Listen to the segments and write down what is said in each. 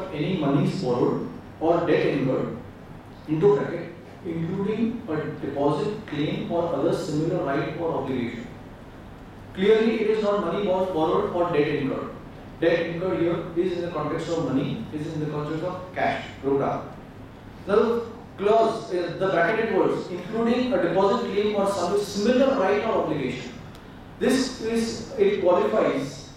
of any monies borrowed or debt incurred into bracket, including a deposit, claim or other similar right or obligation. Clearly, it is not money borrowed or debt incurred. Debt incurred here is in the context of money, is in the context of cash, rupee. The clause, the bracketed words, including a deposit, claim or some similar right or obligation. This is, it qualifies,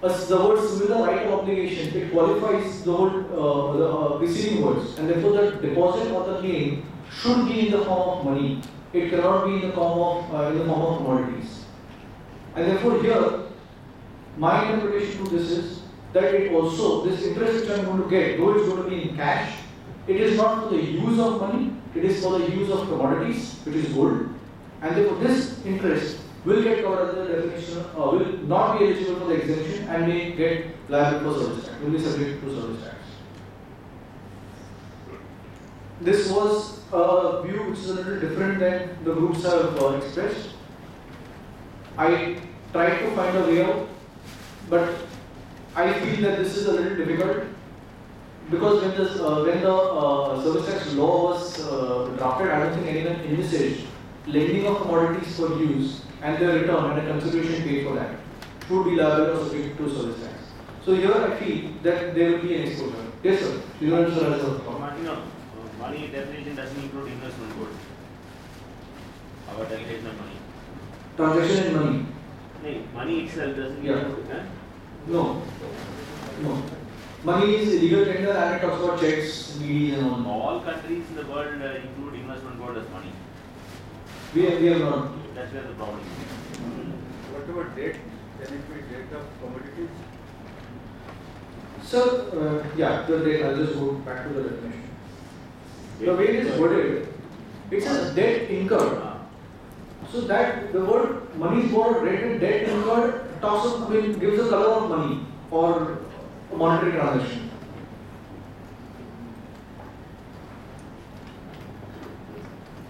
as the word similar right or obligation, it qualifies the whole the preceding words, and therefore the deposit or the claim should be in the form of money. It cannot be in the form of commodities. And therefore here, my interpretation to this is that it also, this interest which I am going to get, though it's going to be in cash, it is not for the use of money, it is for the use of commodities, which is gold. And therefore this interest will get covered under the definition, will not be eligible for the exemption and may get liable for service tax, will be subject to service tax. This was a view which is a little different than the groups have expressed. I tried to find a way out, but I feel that this is a little difficult because when the service tax law was drafted, I don't think anyone envisaged lending of commodities for use and their return and a consideration paid for that would be liable or subject to service tax. So here I feel that there will be an exposure. Yes, sir. Money definition doesn't include investment gold. Our definition of money. Transaction in money. No, money itself doesn't include it. No. Money is legal tender and it talks about checks, DDs and all. All countries in the world include investment gold as money. We have not. That's where the problem is. What about debt? Can it be debt of commodities? Sir, yeah, the debt, I'll just go back to the definition. The way it is worded, it says debt incurred. So that the word money is borrowed, debt incurred talks of, gives a color of money or a monetary transaction.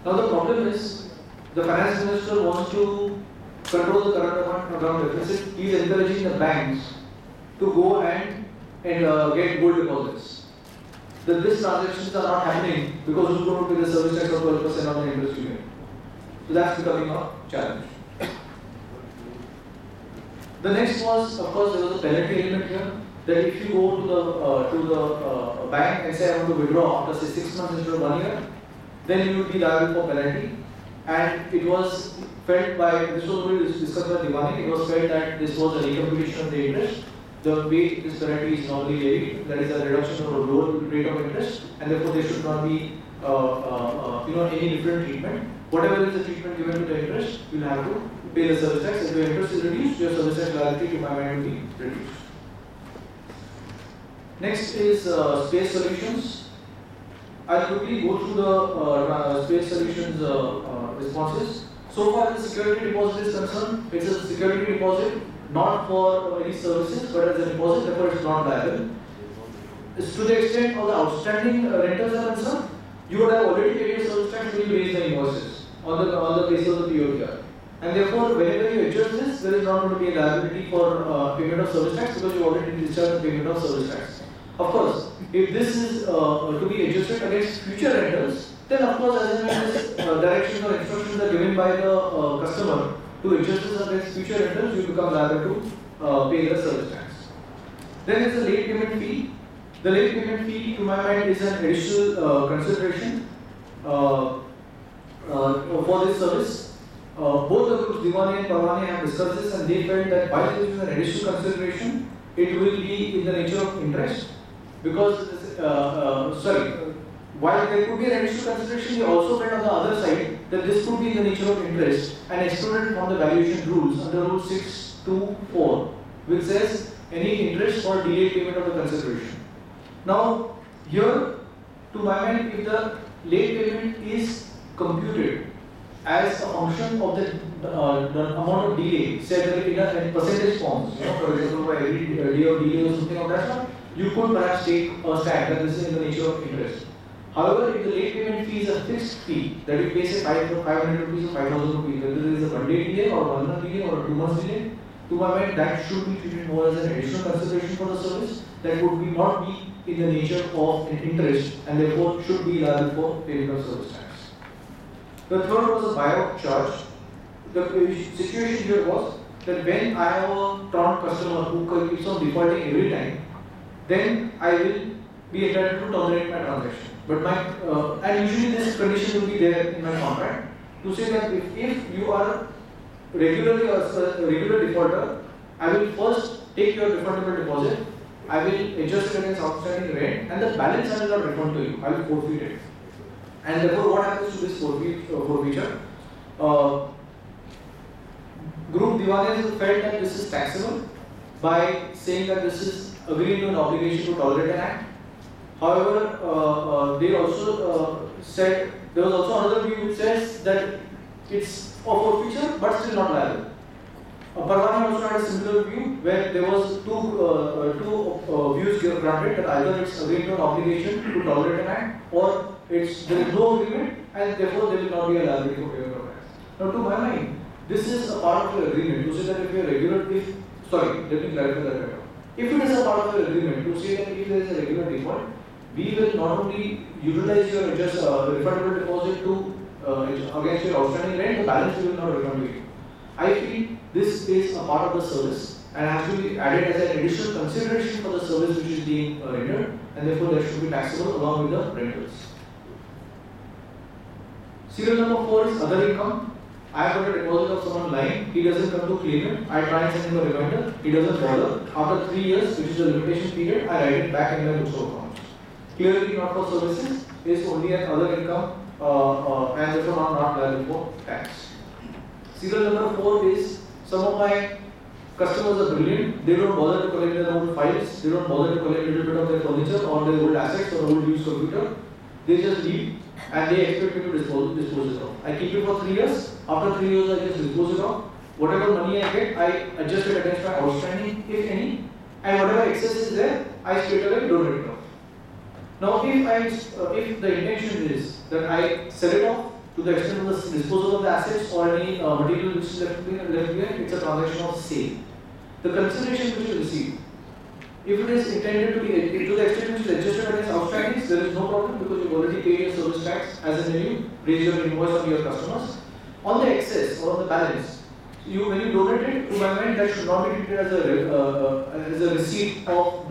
Now the problem is, the finance minister wants to control the current account deficit. He is encouraging the banks to go and get gold deposits. These transactions are not happening because who's going to pay the service tax of 12% on the interest you get. So that's becoming a challenge. The next was, of course, there was a penalty element here. That if you go to the bank and say I want to withdraw after say 6 months instead of 1 year, then you would be liable for penalty. And it was felt by, this was already discussed by Diwani, it was felt that this was a recomputation of the interest. The way this penalty is normally levied, that is a reduction of a lower rate of interest, and therefore there should not be any different treatment. Whatever is the treatment given to the interest, you will have to pay the service tax. If the interest is reduced, your service tax liability to my mind will be reduced. Next is space solutions. I'll quickly go through the space solutions responses. So far as the security deposit is concerned, it's a security deposit not for any services but as a deposit, therefore it's not liable. To the extent of the outstanding rentals are concerned, you would have already paid your service tax when you raise the invoices on the basis of the POTR. And therefore, whenever you adjust this, there is not going to be a liability for payment of service tax because you already discharged the payment of service tax. Of course, if this is to be adjusted against future rentals, then of course as and when this directions or instructions are given by the customer to adjust this against future rentals, you become liable to pay the service tax. Then there is a late payment fee. The late payment fee, to my mind, is an additional consideration for this service. Both the groups, Diwani and Parwani, have discussed this and they felt that while this is an additional consideration, it will be in the nature of interest. Because, while there could be an additional consideration, we also felt on the other side that this could be in the nature of interest and excluded from the valuation rules under Rule 624, which says any interest or delayed payment of the consideration. Now, here, to my mind, if the late payment is computed as a function of the amount of delay, say in percentage forms, for example, by every day of delay or something of that sort, you could perhaps take a stand that this is in the nature of interest. However, if the late payment fee is a fixed fee, that you pay say 500 rupees or 5,000 rupees, whether there is a 1 day delay or 1 month delay or a 2 months delay, to my mind, that should be treated more as an additional consideration for the service that would not be in the nature of an interest and therefore should be liable for payment of service tax. The third was a buyout charge. The situation here was that when I have a prompt customer who keeps on defaulting every time, then I will be entitled to terminate my transaction. But and usually this condition will be there in my contract to say that if you are regularly a regular defaulter, I will first take your refundable deposit, I will adjust it against outstanding rent, and the balance I will not refund to you. I will forfeit it. And therefore, what happens to this forfeiture? Group Diwanis felt that this is taxable by saying that this is agreeing to an obligation to tolerate an act. However, they also said there was also another view which says that it's a forfeiture but still not liable. Parvani also had a similar view where there was two views granted, that either it's agreeing to an obligation to tolerate an act or there is no agreement and therefore there will not be a liability for payment of tax. Now to my mind, this is a part of your agreement to say that if you are regular, let me clarify that better. If it is a part of your agreement to say that if there is a regular default, we will not only utilize your refundable deposit to against your outstanding rent, the balance we will not refund to you. I feel this is a part of the service and has to be added as an additional consideration for the service which is being rendered, and therefore that should be taxable along with the rentals. Serial number 4 is other income. I have got a deposit of someone lying, he doesn't come to claim it, I try and send him a reminder, he doesn't bother. After 3 years, which is the limitation period, I write it back in my books of accounts. Clearly not for services, is only an other income and therefore not liable for tax. Serial number 4 is some of my customers are brilliant, they don't bother to collect their own files, they don't bother to collect a little bit of their furniture or their old assets or old used computer, they just leave and they expect me to dispose it off. I keep it for 3 years. After 3 years, I just dispose it off. Whatever money I get, I adjust it against my outstanding, if any, and whatever excess is there, I straight away donate it off. Now, if the intention is that I sell it off to the extent of the disposal of the assets or any material which is left behind, it's a transaction of sale. The consideration which you receive, if it is intended to be to the extent which is adjusted against outstandings, there is no problem because you've already paid your service tax as and when you raise your invoice on your customers. On the excess or on the balance, when you donate it, to my mind, that should not be treated as a receipt of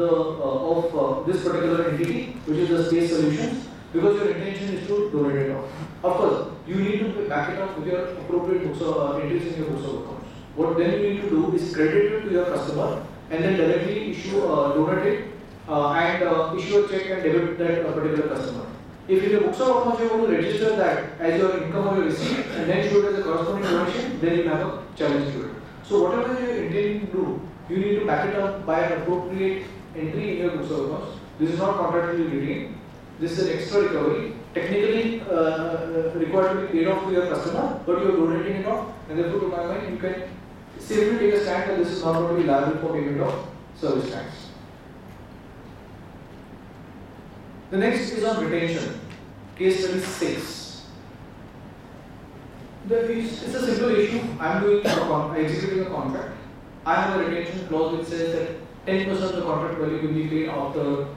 this particular entity, which is the Space Solutions, because your intention is to donate it off. Of course, you need to back it up with your appropriate books entries in your books of accounts. What then you need to do is credit it to your customer and then directly donate it and issue a check and debit that particular customer. If in your books of accounts you want to register that as your income or your receipt and then show it as a corresponding donation, then you have a challenge to it. So whatever you are intending to do, you need to back it up by an appropriate entry in your books of accounts. This is not contractually retained. This is an extra recovery, technically required to be paid off to your customer, but you are donating it off, and therefore to my mind you can safely take a stand that this is not going to be liable for payment of service tax. The next is on retention, case study 6. It's a simple issue. I'm executing a contract. I have a retention clause which says that 10% of the contract value will be paid after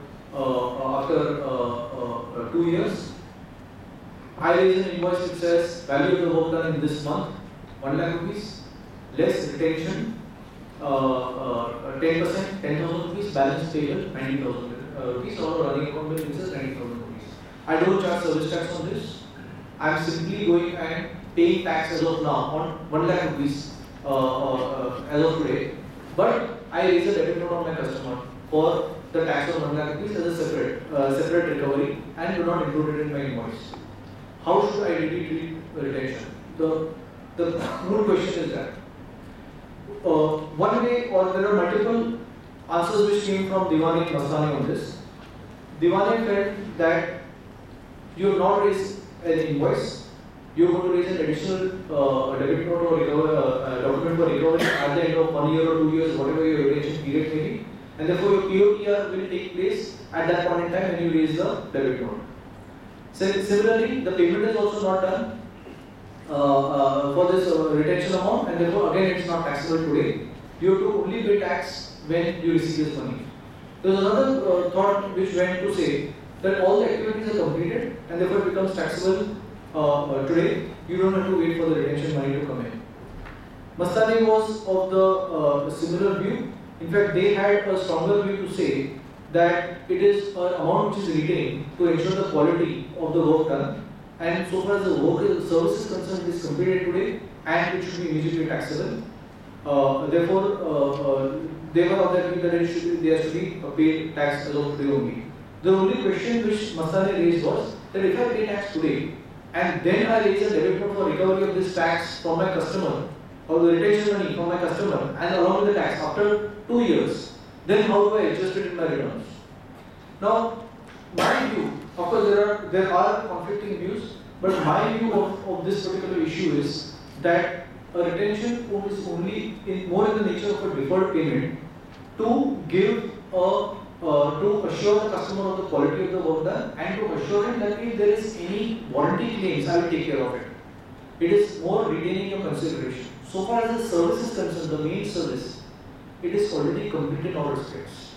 2 years. I raise an invoice which says value of the work done in this month, 1 lakh rupees, less retention, 10%, 10,000 rupees, balance payable, 90,000 rupees, or running account bill which is 90,000 rupees. I don't charge service tax on this. I am simply going and paying tax as of now on 1 lakh rupees as of today. But I raise a debit note on my customer for the tax of 1 lakh rupees as a separate recovery and do not include it in my invoice. How should I really treat retention? The moot question is that one way, or there are multiple answers which came from Diwani and Mastani on this. Diwani felt that you have not raised an invoice, you are going to raise an additional debit note or document for recovery at the end of 1 year or 2 years, whatever your retention period may be, and therefore your POTR will take place at that point in time when you raise the debit note. Similarly, the payment is also not done for this retention amount, and therefore again it's not taxable today. You have to only pay tax when you receive this money. There was another thought which went to say that all the activities are completed and therefore it becomes taxable today. You don't have to wait for the retention money to come in. Mastani was of the similar view. In fact, they had a stronger view to say that it is an amount which is retained to ensure the quality of the work done, and so far as the service is concerned, it is completed today and it should be immediately taxable. Therefore, they were of that view that there should be paid tax as of today only. The only question which Mastani raised was that if I pay tax today and then I raise a debit note for recovery of this tax from my customer, or the retention money from my customer, and along with the tax after 2 years, then how do I adjust it in my returns? Now, my view, of course there are conflicting views, but my view of this particular issue is that a retention is only more in the nature of a deferred payment to give to assure the customer of the quality of the work done and to assure him that if there is any warranty claims, I will take care of it. It is more retaining your consideration. So far as the service is concerned, the main service, it is already completed in all respects.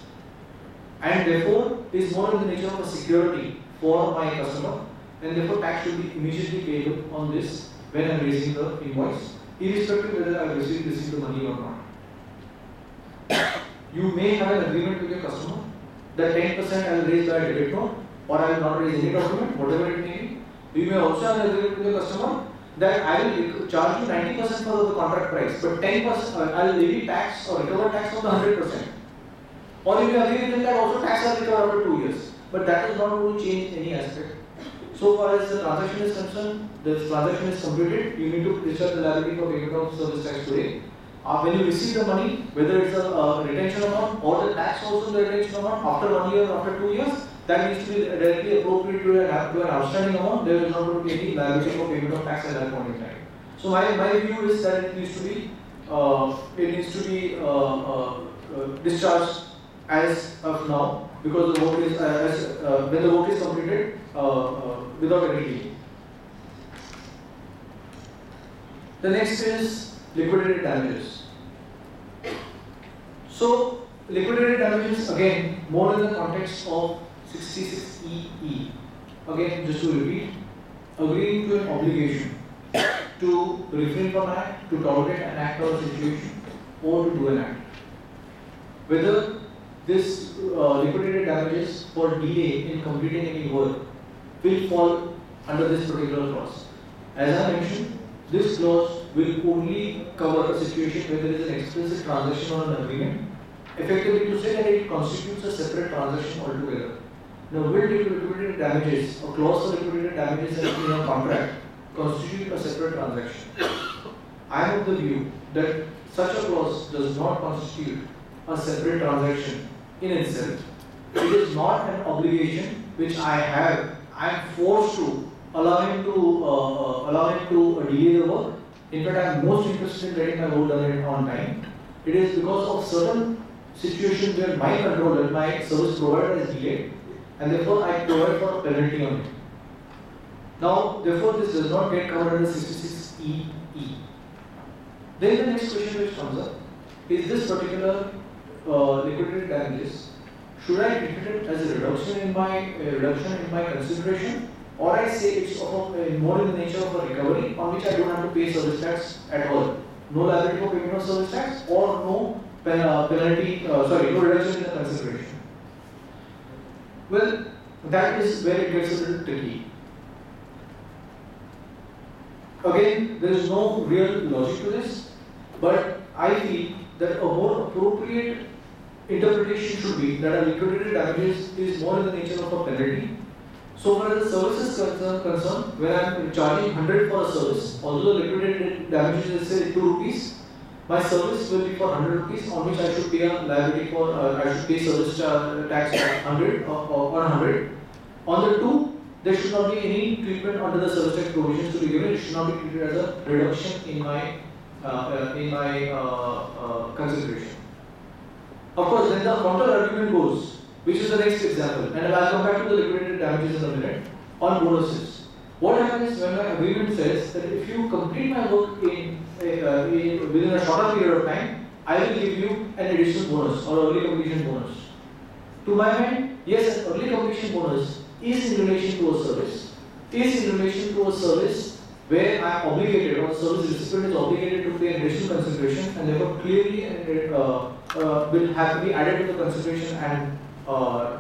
And therefore, is more in the nature of a security for my customer, and therefore tax should be immediately payable on this when I am raising the invoice, irrespective whether I receive the money or not. You may have an agreement with your customer that 10% I will raise by a debit note, or I will not raise any document, whatever it may be. You may also have an agreement with your customer that I will charge you 90% for the contract price, but 10% I will levy tax or recover tax on the 100%. Or if you agree with that, also tax will recover after 2 years. But that is not going to change any aspect. So far as the transaction is concerned, the transaction is completed. You need to discharge the liability for payment of service tax today. When you receive the money, whether it's a retention amount or the tax also the retention amount after 1 year or after 2 years, that needs to be directly appropriate to an outstanding amount. There is not going to be any liability for payment of tax at that point in time. So my view is that it needs to be discharged as of now, because the work is when the work is completed without any delay. The next is liquidated damages. So liquidated damages, again, more in the context of 66EE. Again, just to repeat, agreeing to an obligation to refrain from an act, to tolerate an act or a situation, or to do an act. Whether this liquidated damages for delay in completing any work will fall under this particular clause. As I mentioned, this clause will only cover a situation where there is an explicit transaction or an agreement, effectively to say that it constitutes a separate transaction altogether. Now, will liquidated damages, a clause for liquidated damages in a contract, constitute a separate transaction? I am of the view that such a clause does not constitute a separate transaction in itself. It is not an obligation which I am forced to allow him to delay the work. In fact, I am most interested in getting my work done on time. It is because of certain situations where my controller, my service provider is delayed, and therefore I provide for a penalty on it. Now, therefore, this does not get covered under 66EE. Then the next question which comes up is this particular liquidated damages. Should I treat it as a reduction in my consideration, or I say it's more in the nature of a recovery on which I don't have to pay service tax at all? No liability for payment of service tax, or no penalty, no reduction in the consideration. Well, that is where it gets a little tricky. Again, there is no real logic to this, but I feel that a more appropriate interpretation should be that a liquidated damages is more in the nature of a penalty. So far as the service is concerned, when I am charging 100 for a service, although the liquidated damages is say 2 rupees, my service will be for 100 rupees, on which I should pay a liability for, I should pay service tax of 100 or 100. On the 2, there should not be any treatment under the service tax provisions to be given. It should not be treated as a reduction in my consideration. Of course, then the counter argument goes, which is the next example, and I will come back to the liquidated damages in a minute, on bonuses. What happens when my agreement says that if you complete my work within a shorter period of time, I will give you an additional bonus or early completion bonus. To my mind, yes, an early completion bonus is in relation to a service, where I am obligated, or the service recipient is obligated to pay an additional consideration, and therefore clearly will have to be added to the consideration and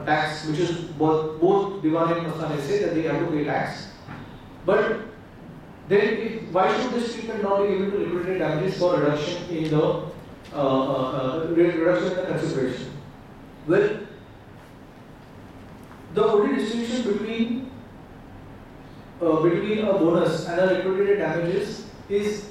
tax, which is both Diwan and Masane say that they have to pay tax. But then, why should this treatment not be given to liquidated damages for reduction in the consideration? Well, the only distinction between a bonus and a liquidated damages is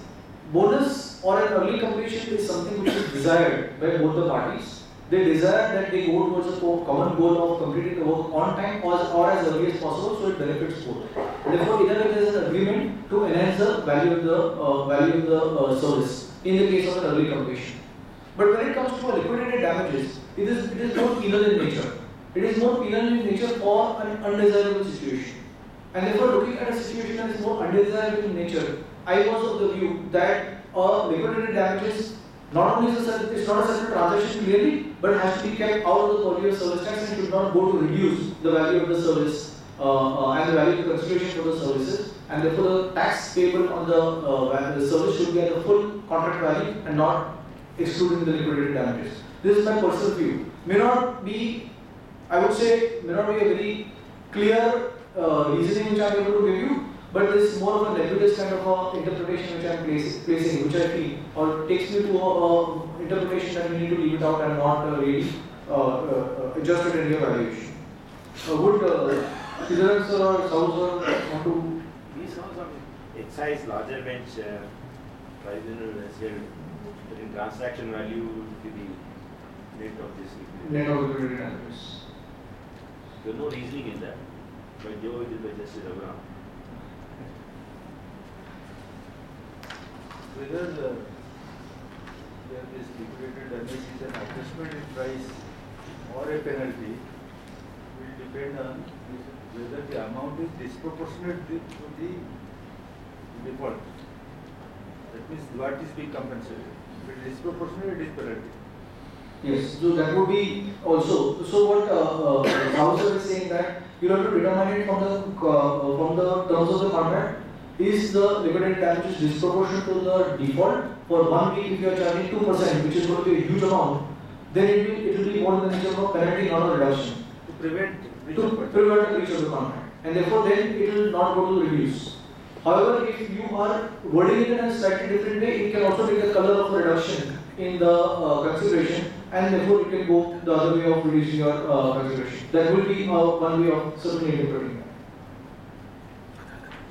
bonus or an early completion is something which is desired by both the parties. They desire that they go towards a common goal of completing the work on time or as early as possible, so it benefits both. Therefore, either way, there is an agreement to enhance the value of the service in the case of an early completion. But when it comes to a liquidated damages, it is more penal in nature. It is more penal in nature for an undesirable situation. And therefore, looking at a situation that is more undesirable in nature, I was of the view that liquidated damages not only it's not a separate transaction clearly, but it has to be kept out of the purview of service tax and should not go to reduce the value of the service and the value of the consideration for the services. And therefore, the tax payable on the service should be at the full contract value and not excluding the liquidated damages. This is my personal view. May not be a very clear reasoning which I am able to give you, but this is more of a nebulous kind of interpretation which I am placing, which I feel, or takes me to a interpretation that we need to leave it out and not really adjust it in your evaluation. Would Sridharan sir or Saul sir want to? These are some excise larger bench tribunal has held that in transaction value would be the net of this. Net of liquidated damages. There is no reasoning in that. By Joe, it is by Justice Abraham. Whether this liquidated damage is an adjustment in price or a penalty will depend on whether the amount is disproportionate to the default. That means what is being compensated. If it is disproportionate, it is penalty. Yes, so that would be also. So what Saul is saying that you have to determine it from the terms of the contract. Is the liquidated damages disproportionate to the default? For 1 week, if you are charging 2%, which is going to be a huge amount, then it will be more in the nature of a penalty, not a reduction. To prevent a breach of the contract, and therefore then it will not go to reduce. However, if you are wording it in a slightly different way, it can also take the color of a reduction in the consideration, and therefore it can go the other way of reducing your consideration. That will be one way of certainly interpreting that.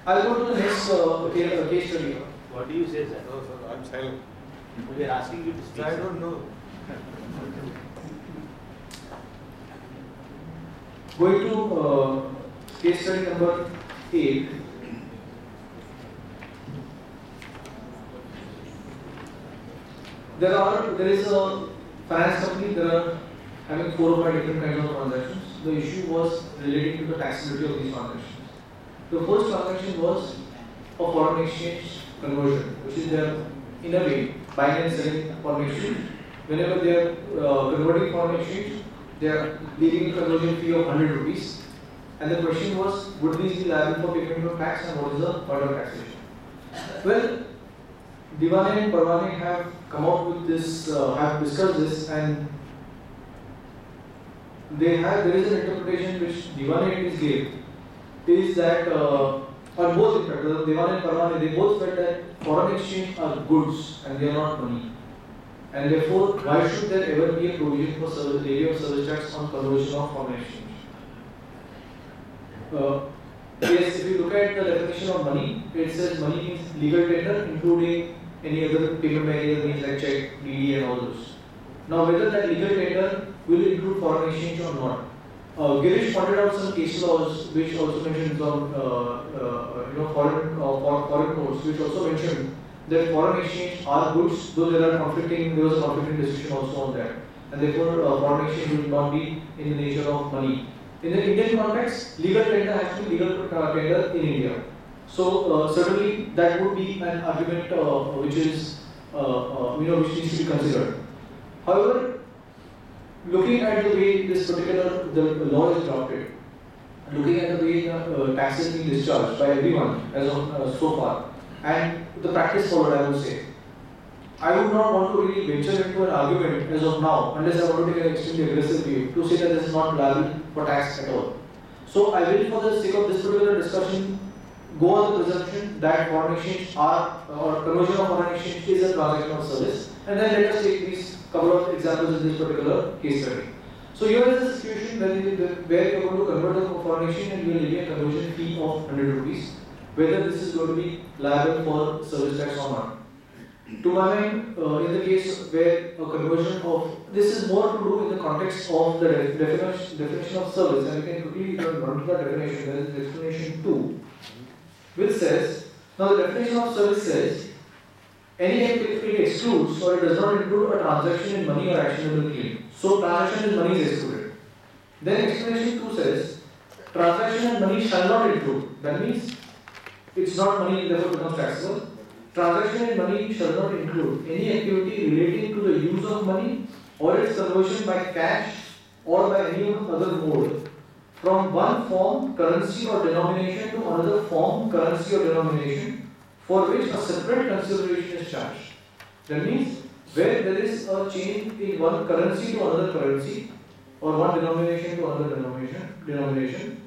I'll go to the next case study. What do you say, sir? No, sir, I'm silent. We are asking you to speak. I don't know. Going to case study number 8. There is a finance company. They are having 4 or 5 different kinds of transactions. The issue was relating to the taxability of these transactions. The first transaction was a foreign exchange conversion, which is their, in a way, buying and selling foreign exchange. Whenever they are converting foreign exchange, they are leaving a conversion fee of 100 rupees. And the question was, would these be liable for payment of tax, and what is the part of taxation? Well, Diwan and Parwane have come out with this, have discussed this, and there is an interpretation which Diwan is gave, is that, or both in fact, Diwan and Parwane, they both felt that foreign exchange are goods and they are not money. And therefore, why should there ever be a provision for levy of service tax on conversion of foreign exchange? Yes, if you look at the definition of money, it says money means legal tender, including any other payment by any other means like check, DD and all those. Now, whether that legal tender will include foreign exchange or not. Girish pointed out some case laws which also mentioned some foreign courts, which also mentioned that foreign exchange are goods, though there was a conflicting decision also on that, and therefore foreign exchange will not be in the nature of money. In the Indian context, legal tender has to be legal tender in India. So certainly that would be an argument which is which needs to be considered. However, looking at the way this particular the law is drafted, looking at the way taxes is being discharged by everyone as of so far, and the practice followed, I would say, I would not want to really venture into an argument as of now, unless I want to take an extremely aggressive view to say that this is not liable for tax at all. So I will, for the sake of this particular discussion, go on the presumption that foreign exchange or conversion of foreign exchange is a transaction of service, and then let us take these couple of examples in this particular case study. So here is a situation where you are going to convert the foreign exchange and you will levy a conversion fee of 100 rupees, whether this is going to be liable for service tax or not. To my mind, in the case where a conversion of this is more to do in the context of the definition of service, and we can quickly run to the definition. There is definition 2, which says, now the definition of service says, any activity excludes or it does not include a transaction in money or actionable claim. So transaction in money is excluded. Then explanation 2 says, transaction in money shall not include. That means it's not money, therefore becomes taxable. Transaction in money shall not include any activity relating to the use of money or its conversion by cash or by any other mode from one form, currency or denomination to another form, currency or denomination for which a separate consideration is charged. That means where there is a change in one currency to another currency or one denomination to another denomination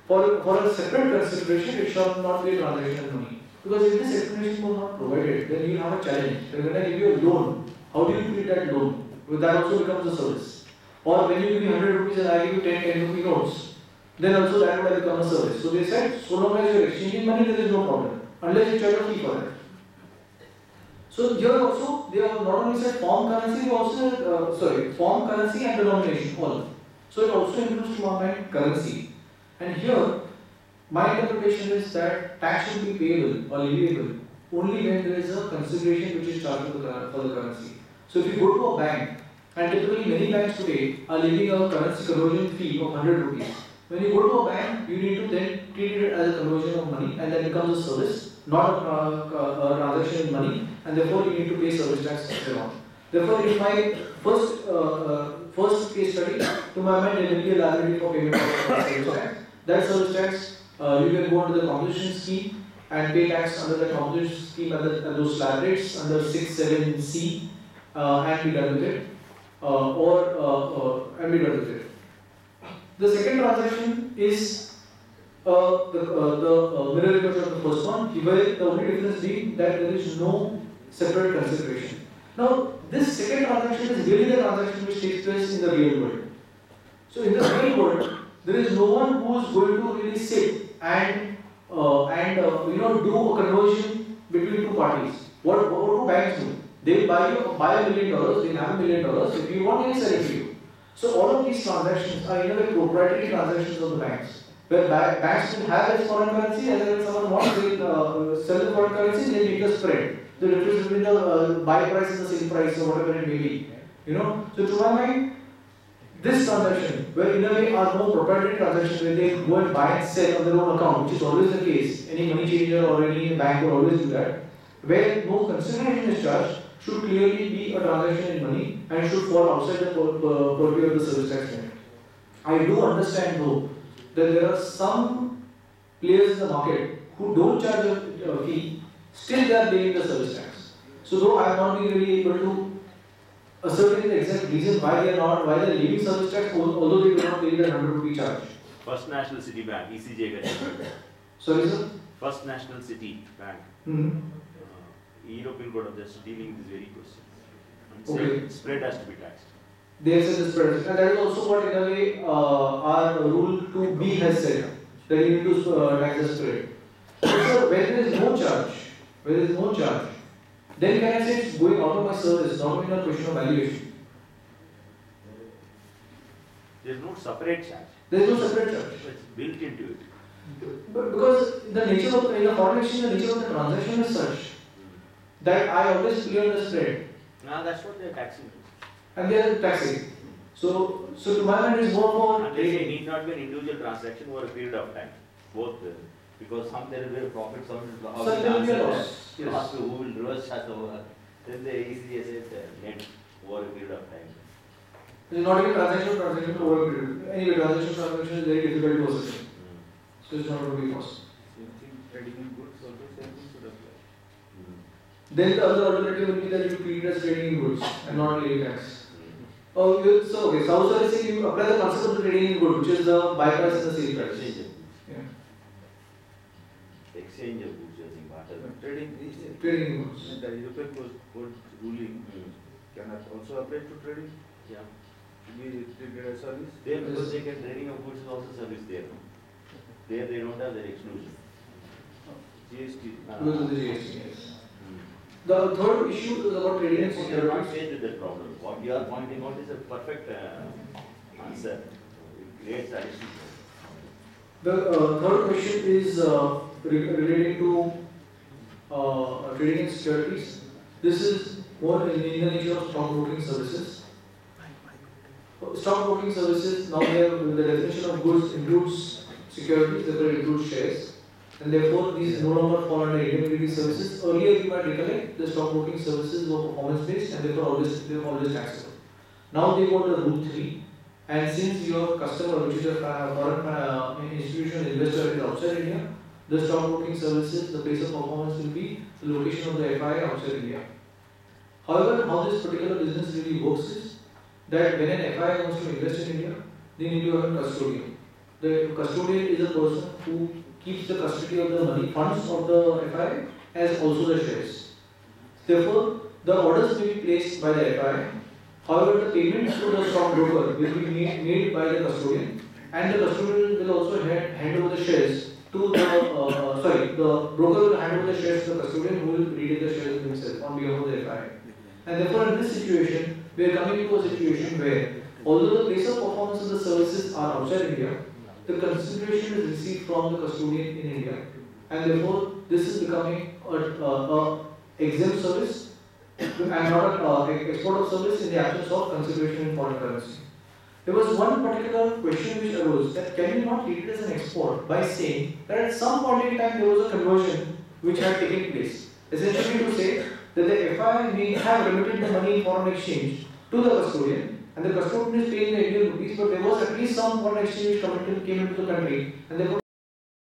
for a separate consideration, it shall not be a transaction in money. Because if this explanation was not provided, then you will have a challenge. Then when I give you a loan, how do you treat that loan? Well, that also becomes a service. Or when you give me 100 rupees and I give you 10 rupee notes, then also that would have become a service. So they said, so long as you are exchanging money, there is no problem, unless you charge a fee for it. So here also, they have not only said form currency, they also form currency and denomination, all. So it also includes to my mind currency. And here, my interpretation is that tax should be payable or leviable only when there is a consideration which is charged for the currency. So if you go to a bank, and typically many banks today are levying a currency conversion fee of 100 rupees. When you go to a bank, you need to then treat it as a conversion of money, and that becomes a service, not a transaction in money, and therefore you need to pay service tax thereon. Therefore, in my first case study, to my mind, there will be a liability for payment of service tax. That service tax, you can go under the composition scheme and pay tax under the composition scheme at those slab rates under 6(7)(c) and be done with it, and be done with it. The second transaction is the mirror image of the first one, where the only difference being that there is no separate consideration. Now, this second transaction is really the transaction which takes place in the real world. So, in the real world, there is no one who is going to really sit and do a conversion between two parties. What do banks do? They buy $1 million, they have $1 million. If you want, they sell it to you. So all of these transactions are in a way proprietary transactions of the banks, where banks will have its foreign currency, and then when someone wants, they will sell the foreign currency, they make the spread. The difference between the buy price and the sale price or whatever it may be. So to my mind, this transaction, where in a way are more proprietary transactions where they go and buy and sell on their own account, which is always the case. Any money changer or any bank will always do that. Where no consideration is charged, should clearly be a transaction in money and should fall outside the purview of the service tax limit. I do understand though that there are some players in the market who don't charge a fee, still they are paying the service tax. So though I have not been really able to ascertain the exact reason why they are leaving service tax, although they do not pay the 100 rupee charge. First National City Bank, ECJ. Sorry sir? First National City Bank. European Court of Justice dealing with this very question. Okay. Spread has to be taxed. They have said the spread, and that is also what in a way our rule 2B has said, that you need to tax the spread. So when there is no charge, then can I say it's going out of my service, not only a question of valuation. There is no separate charge. There is no separate charge. It's built into it. But because the nature of in a foreign exchange, the nature of the transaction is such that I always clear the spread. That's what they are taxing. And they are taxing. So to my mind, it's more for. And they need not be an individual transaction over a period of time. Both, because some there will be a profit, some will be a loss. Yes. Who will reverse has over. Then the ECJ says net over a period of time. It is not even transaction over a period. Anyway, transaction is very difficult to ascertain. So it's not going to be possible. Same thing, trading in goods also same thing should apply. Then the other alternative will be that you treat it as trading in goods and not leaving tax. Oh, so okay, South servicing you apply the concept of the trading in goods, which is the buy price and the sale price. Yeah. Exchange of goods, I think, barter. Trading Trading in goods. in the European code ruling can also apply to trading. Yeah. To be treated as service. There, because they get trading of goods is also service there. There they don't have that exclusion. GST. Because of the GST, yes. The third issue is about trading and You are not securities. faced with that problem. What you are pointing out is a perfect answer. It creates addition. The third question is relating to trading and securities. This is more in the nature of stockbroking services. Stockbroking services, now the definition of goods includes securities, therefore it includes shares, and therefore these no longer fall under indemnity services. Earlier, you might recollect, the stockbroking services were performance based and therefore they were always taxable. Now they go to Rule 3, and since your customer, which is a foreign institutional investor, is outside India, the stockbroking services, the place of performance will be the location of the FI outside India. However, how this particular business really works is that when an FI wants to invest in India, they need to have a custodian. The custodian is a person who keeps the custody of the money funds of the FI as also the shares. Therefore, the orders will be placed by the FI. However, the payment to the stockbroker will be made by the custodian, and the custodian will also hand over the shares to the the broker will hand over the shares to the custodian, who will retain the shares himself on behalf of the FI. And therefore, in this situation, we are coming to a situation where, although the place of performance of the services are outside India, the consideration is received from the custodian in India, and therefore this is becoming a exempt service and not an export of service in the absence of consideration in foreign currency. There was one particular question which arose, that can you not treat it as an export by saying that at some point in time there was a conversion which had taken place. Essentially to say that the FI may have remitted the money in foreign exchange to the custodian, and the custodian is paying the Indian rupees, but there was at least some foreign exchange which came into the country, and therefore